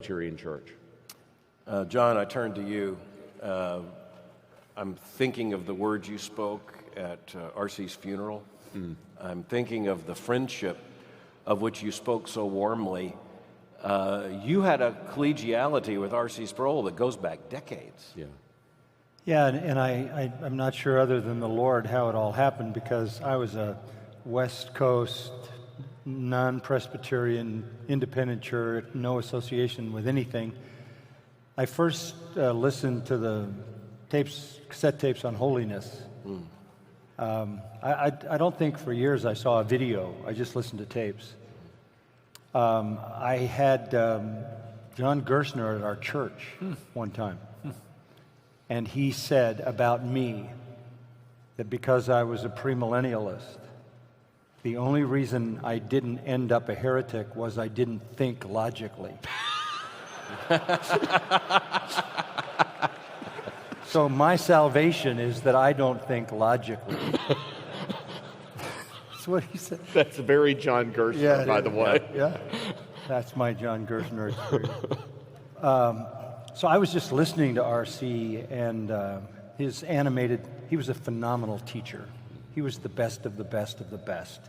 Presbyterian Church. John, I turn to you. I'm thinking of the words you spoke at R.C.'s funeral. I'm thinking of the friendship of which you spoke so warmly. You had a collegiality with R.C. Sproul that goes back decades. Yeah, and I'm not sure, other than the Lord, how it all happened, because I was a West Coast, non-Presbyterian, independent church, no association with anything. I first listened to the cassette tapes on holiness. I don't think for years I saw a video. I just listened to tapes. I had John Gerstner at our church one time. And he said about me that because I was a premillennialist, the only reason I didn't end up a heretic was I didn't think logically. So my salvation is that I don't think logically. That's what he said. That's very John Gerstner, by the way. Yeah, that's my John Gerstner experience. So I was just listening to R.C. and his animated, he was a phenomenal teacher. He was the best of the best of the best.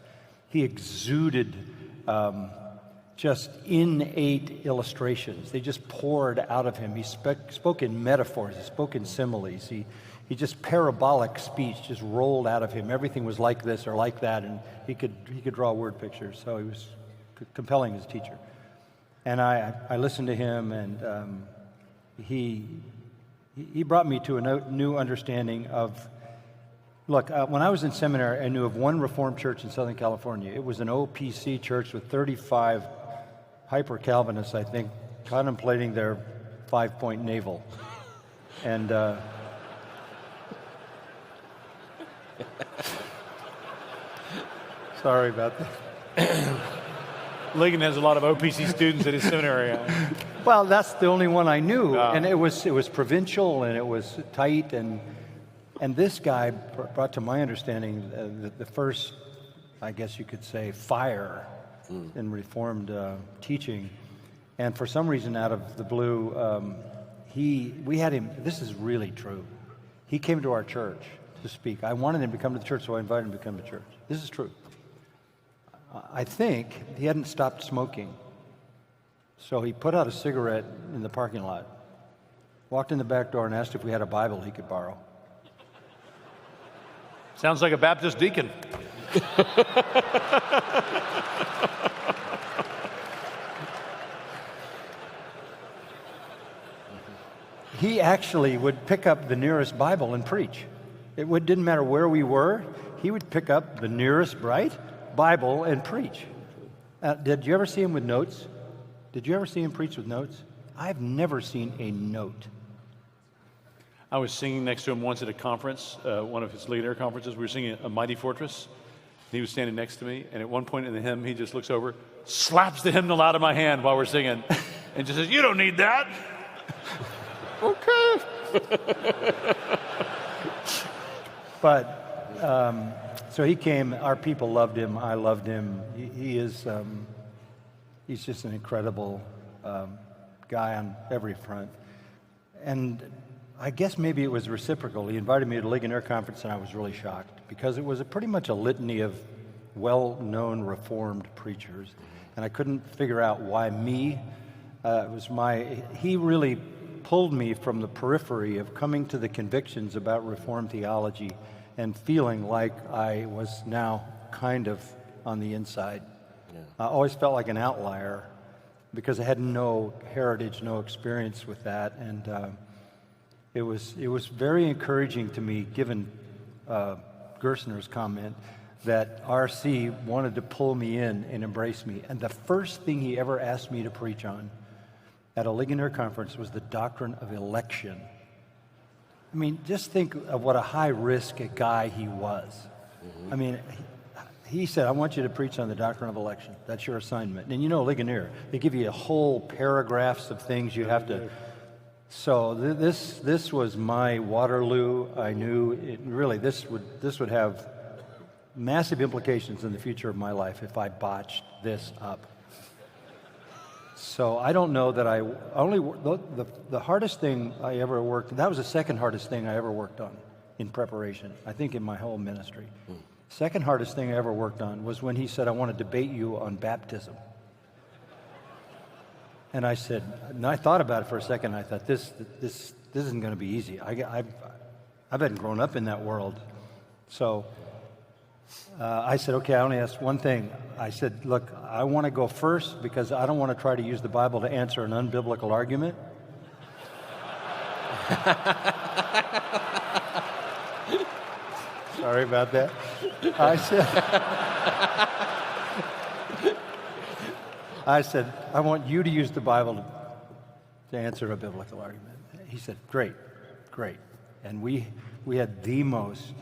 He exuded just innate illustrations. They just poured out of him. He spoke in metaphors, he spoke in similes. He just parabolic speech just rolled out of him. Everything was like this or like that, and he could draw word pictures. So he was compelling as a teacher. And I listened to him, and he brought me to a new understanding of, look, when I was in seminary, I knew of one Reformed church in Southern California. It was an OPC church with 35 hyper-Calvinists, I think, contemplating their 5-point navel. And sorry about that. Ligon has a lot of OPC students at his seminary. Well, that's the only one I knew, and it was provincial, and it was tight, and this guy brought to my understanding the first, I guess you could say, fire in Reformed teaching, and for some reason, out of the blue, we had him. This is really true. He came to our church to speak. I wanted him to come to the church, so I invited him to come to church. This is true. I think he hadn't stopped smoking. So he put out a cigarette in the parking lot, walked in the back door and asked if we had a Bible he could borrow. Sounds like a Baptist deacon. He actually would pick up the nearest Bible and preach. It didn't matter where we were. He would pick up the nearest, Bible and preach. Did you ever see him with notes? Did you ever see him preach with notes? I've never seen a note. I was singing next to him once at a conference, one of his Ligonier conferences. We were singing A Mighty Fortress. He was standing next to me, and at one point in the hymn, he just looks over, slaps the hymnal out of my hand while we're singing, and just says, "You don't need that." Okay. But so he came. Our people loved him. I loved him. He's just an incredible guy on every front. And I guess maybe it was reciprocal. He invited me to the Ligonier conference, and I was really shocked because it was pretty much a litany of well-known Reformed preachers, and I couldn't figure out why me. He really pulled me from the periphery of coming to the convictions about Reformed theology and feeling like I was now kind of on the inside. I always felt like an outlier because I had no heritage, no experience with that, and it was very encouraging to me, given Gerstner's comment, that R.C. wanted to pull me in and embrace me. And the first thing he ever asked me to preach on at a Ligonier conference was the doctrine of election. I mean, just think of what a high-risk guy he was. I mean, he said, "I want you to preach on the doctrine of election. That's your assignment." And you know, Ligonier, they give you a whole paragraphs of things you have to. So this was my Waterloo. I knew this would have massive implications in the future of my life if I botched this up. So I don't know that the hardest thing I ever worked, that was the second hardest thing I ever worked on in preparation, I think in my whole ministry. Second hardest thing I ever worked on was when he said, I want to debate you on baptism. And I said, and I thought about it for a second, I thought, this isn't going to be easy. I hadn't grown up in that world. So I said, okay, I only asked one thing. I said, look, I want to go first because I don't want to try to use the Bible to answer an unbiblical argument. Sorry about that. I said, I want you to use the Bible to answer a biblical argument. He said, great. And we had the most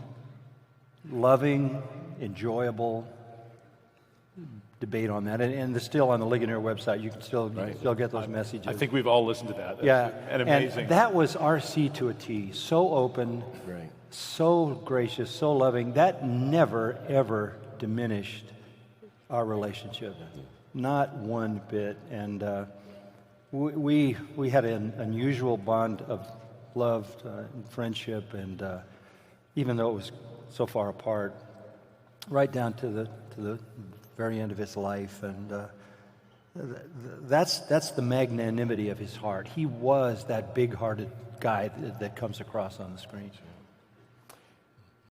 loving, enjoyable debate on that. And still on the Ligonier website, you can still get those messages. I think we've all listened to that. Yeah. And amazing. And that was RC to a T. So open, so gracious, so loving. That never, ever diminished our relationship. Not one bit. And we had an unusual bond of love and friendship, and even though it was so far apart, right down to the very end of his life. And that's the magnanimity of his heart. He was that big-hearted guy that comes across on the screen.